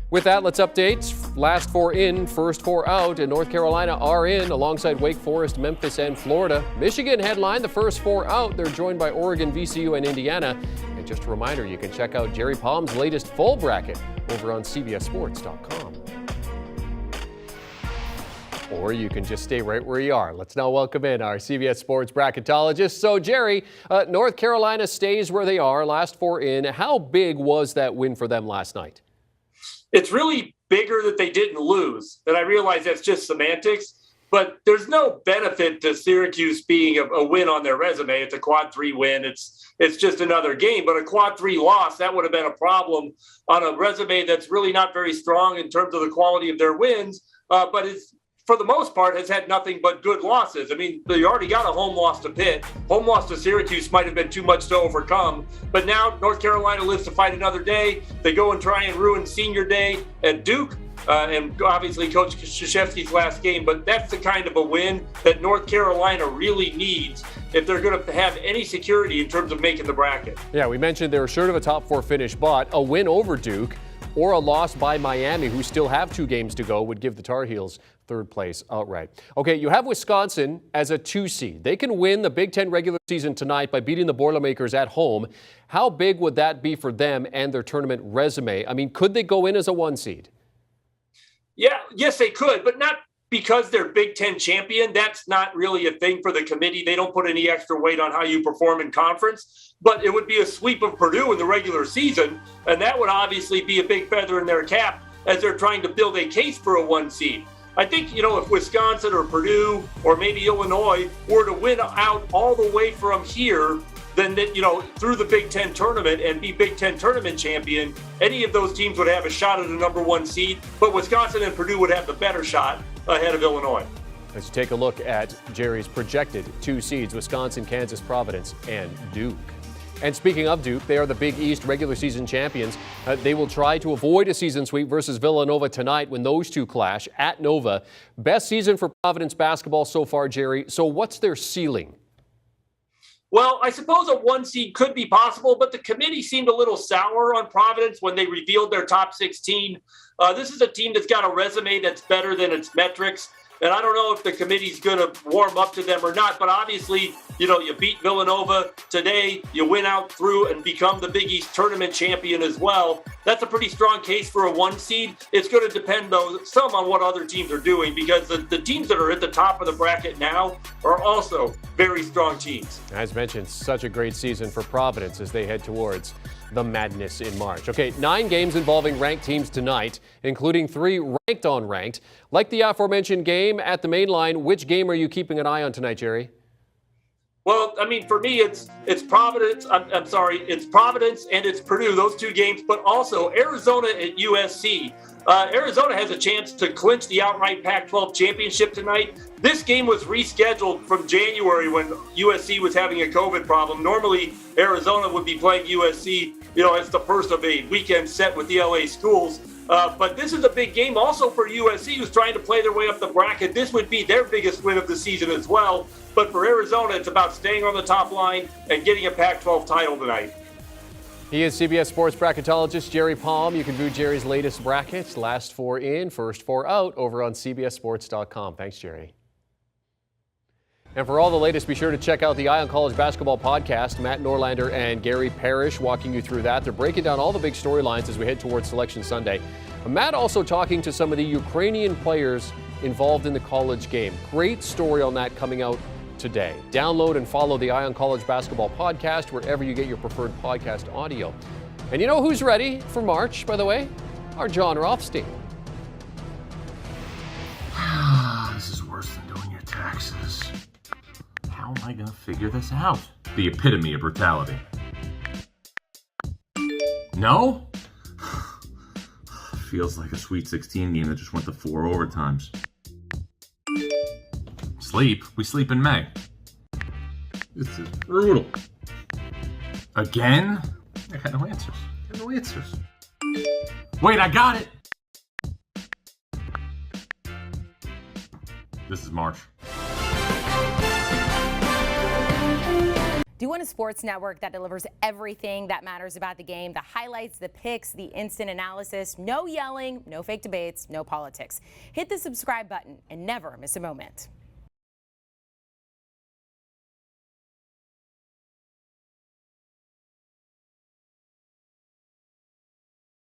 With that, let's update. Last four in, first four out, and North Carolina are in alongside Wake Forest, Memphis, and Florida. Michigan headline the first four out. They're joined by Oregon, VCU, and Indiana. And just a reminder, you can check out Jerry Palm's latest full bracket over on CBSSports.com. Or you can just stay right where you are. Let's now welcome in our CBS Sports bracketologist. So, Jerry, North Carolina stays where they are, last four in. How big was that win for them last night? It's really bigger that they didn't lose. And I realize that's just semantics, but there's no benefit to Syracuse being a win on their resume. It's a quad 3 win. It's just another game. But a quad 3 loss, that would have been a problem on a resume that's really not very strong in terms of the quality of their wins. But it's, for the most part, has had nothing but good losses. I mean, they already got a home loss to Pitt. Home loss to Syracuse might have been too much to overcome. But now North Carolina lives to fight another day. They go and try and ruin senior day at Duke. And obviously Coach Krzyzewski's last game. But that's the kind of a win that North Carolina really needs if they're going to have any security in terms of making the bracket. Yeah, we mentioned they were short of a top four finish, but a win over Duke or a loss by Miami, who still have 2 games to go, would give the Tar Heels third place outright. Okay, you have Wisconsin as a 2 seed. They can win the Big Ten regular season tonight by beating the Boilermakers at home. How big would that be for them and their tournament resume? I mean, could they go in as a 1 seed? Yeah, yes, they could, but not because they're Big Ten champion. That's not really a thing for the committee. They don't put any extra weight on how you perform in conference, but it would be a sweep of Purdue in the regular season, and that would obviously be a big feather in their cap as they're trying to build a case for a 1 seed. I think, if Wisconsin or Purdue or maybe Illinois were to win out all the way from here, then through the Big Ten tournament and be Big Ten tournament champion, any of those teams would have a shot at the number 1 seed, but Wisconsin and Purdue would have the better shot ahead of Illinois. As you take a look at Jerry's projected 2 seeds, Wisconsin, Kansas, Providence, and Duke. And speaking of Duke, they are the Big East regular season champions. They will try to avoid a season sweep versus Villanova tonight when those two clash at Nova. Best season for Providence basketball so far, Jerry. So what's their ceiling? Well, I suppose a 1 seed could be possible, but the committee seemed a little sour on Providence when they revealed their top 16. This is a team that's got a resume that's better than its metrics. And I don't know if the committee's going to warm up to them or not, but obviously, you beat Villanova today, you win out through and become the Big East tournament champion as well. That's a pretty strong case for a 1 seed. It's going to depend, though, some on what other teams are doing, because the teams that are at the top of the bracket now are also very strong teams. As mentioned, such a great season for Providence as they head towards the madness in March. Okay, 9 games involving ranked teams tonight, including 3 ranked on ranked. Like the aforementioned game at the main line, which game are you keeping an eye on tonight, Jerry? Well, I mean, for me, it's Providence. It's Providence and it's Purdue, those 2 games, but also Arizona at USC. Arizona has a chance to clinch the outright Pac-12 championship tonight. This game was rescheduled from January when USC was having a COVID problem. Normally, Arizona would be playing USC, as the first of a weekend set with the LA schools. But this is a big game also for USC, who's trying to play their way up the bracket. This would be their biggest win of the season as well. But for Arizona, it's about staying on the top line and getting a Pac-12 title tonight. He is CBS Sports bracketologist Jerry Palm. You can view Jerry's latest brackets, last 4 in, first 4 out, over on CBSSports.com. Thanks, Jerry. And for all the latest, be sure to check out the Eye on College Basketball podcast. Matt Norlander and Gary Parrish walking you through that. They're breaking down all the big storylines as we head towards Selection Sunday. Matt also talking to some of the Ukrainian players involved in the college game. Great story on that coming out today. Download and follow the Eye on College Basketball podcast wherever you get your preferred podcast audio. And you know who's ready for March, by the way? Our John Rothstein. This is worse than doing your taxes. How am I going to figure this out? The epitome of brutality. No? Feels like a Sweet 16 game that just went to 4 overtimes. Sleep? We sleep in May. This is brutal. Again? I got no answers. Wait, I got it! This is March. Do you want a sports network that delivers everything that matters about the game? The highlights, the picks, the instant analysis, no yelling, no fake debates, no politics. Hit the subscribe button and never miss a moment.